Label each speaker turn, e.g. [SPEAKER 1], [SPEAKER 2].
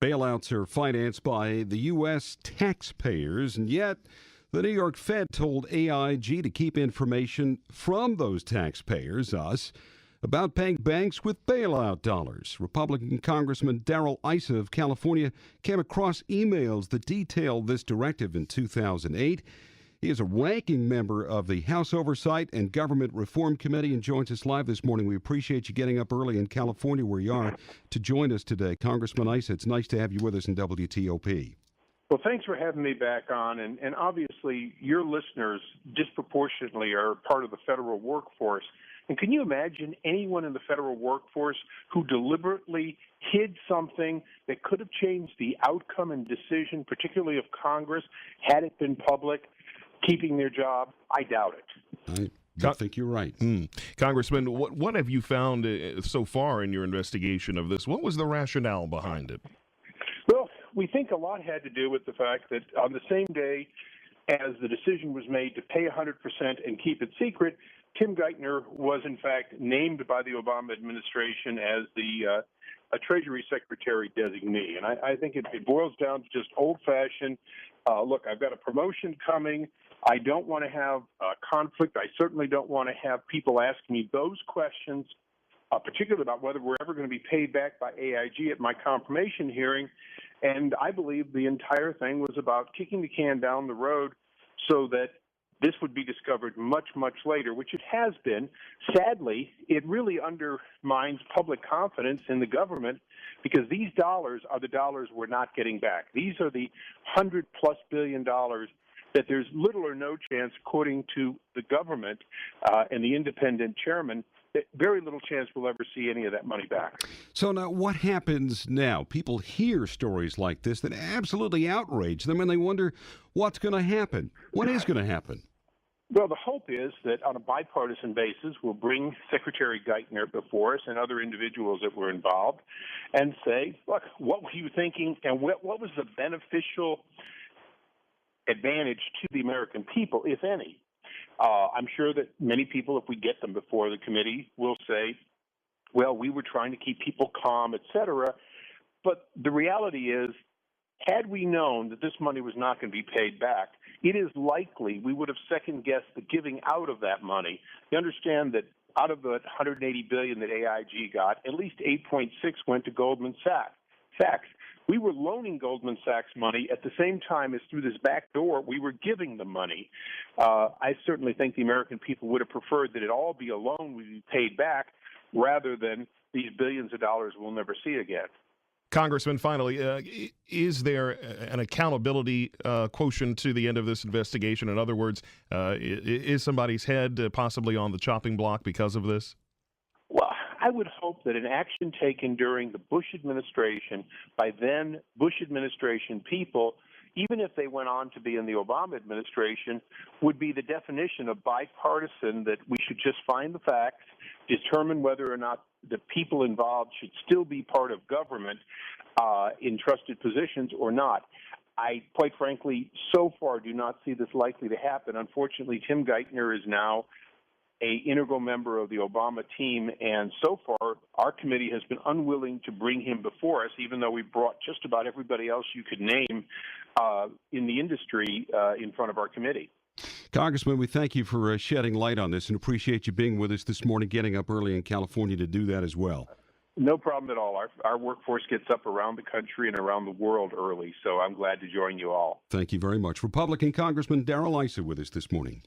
[SPEAKER 1] Bailouts are financed by the U.S. taxpayers, and yet the New York Fed told AIG to keep information from those taxpayers, us, about paying banks with bailout dollars. Republican Congressman Issa of California came across emails that detailed this directive in 2008. He is a ranking member of the House Oversight and Government Reform Committee and joins us live this morning. We appreciate you getting up early in California, where you are, to join us today. Congressman Issa, it's nice to have you with us in WTOP.
[SPEAKER 2] Well, thanks for having me back on. And obviously, your listeners disproportionately are part of the federal workforce. And can you imagine anyone in the federal workforce who deliberately hid something that could have changed the outcome and decision, particularly of Congress, had it been public, keeping their job? I doubt it.
[SPEAKER 1] I think you're right.
[SPEAKER 3] Congressman, what have you found so far in your investigation of this? What was the rationale behind it?
[SPEAKER 2] Well, we think a lot had to do with the fact that on the same day as the decision was made to pay 100% and keep it secret, Tim Geithner was, in fact, named by the Obama administration as the Treasury Secretary designee. And I think it boils down to just old-fashioned, look, I've got a promotion coming. I don't want to have conflict. I certainly don't want to have people asking me those questions, particularly about whether we're ever going to be paid back by AIG at my confirmation hearing. And I believe the entire thing was about kicking the can down the road so that this would be discovered much, much later, which it has been. Sadly, it really undermines public confidence in the government because these dollars are the dollars we're not getting back. These are the $100+ billion that there's little or no chance, according to the government and the independent chairman, that very little chance we'll ever see any of that money back.
[SPEAKER 1] So now what happens now? People hear stories like this that absolutely outrage them, and they wonder what's going to happen. What is going to happen?
[SPEAKER 2] Well, the hope is that on a bipartisan basis, we'll bring Secretary Geithner before us and other individuals that were involved and say, look, what were you thinking and what was the beneficial advantage to the American people, if any? I'm sure that many people, if we get them before the committee, will say, well, we were trying to keep people calm, et cetera. But the reality is, had we known that this money was not going to be paid back, it is likely we would have second-guessed the giving out of that money. You understand that out of the $180 billion that AIG got, at least 8.6 went to Goldman Sachs. We were loaning Goldman Sachs money at the same time as through this back door we were giving them money. I certainly think the American people would have preferred that it all be a loan we be paid back rather than these billions of dollars we'll never see again.
[SPEAKER 3] Congressman, finally, is there an accountability quotient to the end of this investigation? In other words, is somebody's head possibly on the chopping block because of this?
[SPEAKER 2] Well, I would hope that an action taken during the Bush administration by then Bush administration people, even if they went on to be in the Obama administration, would be the definition of bipartisan, that we should just find the facts, determine whether or not the people involved should still be part of government in trusted positions or not. I, quite frankly, so far do not see this likely to happen. Unfortunately, Tim Geithner is now an integral member of the Obama team, and so far our committee has been unwilling to bring him before us, even though we brought just about everybody else you could name in the industry in front of our committee.
[SPEAKER 1] Congressman, we thank you for shedding light on this and appreciate you being with us this morning, getting up early in California to do that as well.
[SPEAKER 2] No problem at all. Our workforce gets up around the country and around the world early, so I'm glad to join you all.
[SPEAKER 1] Thank you very much. Republican Congressman Issa with us this morning.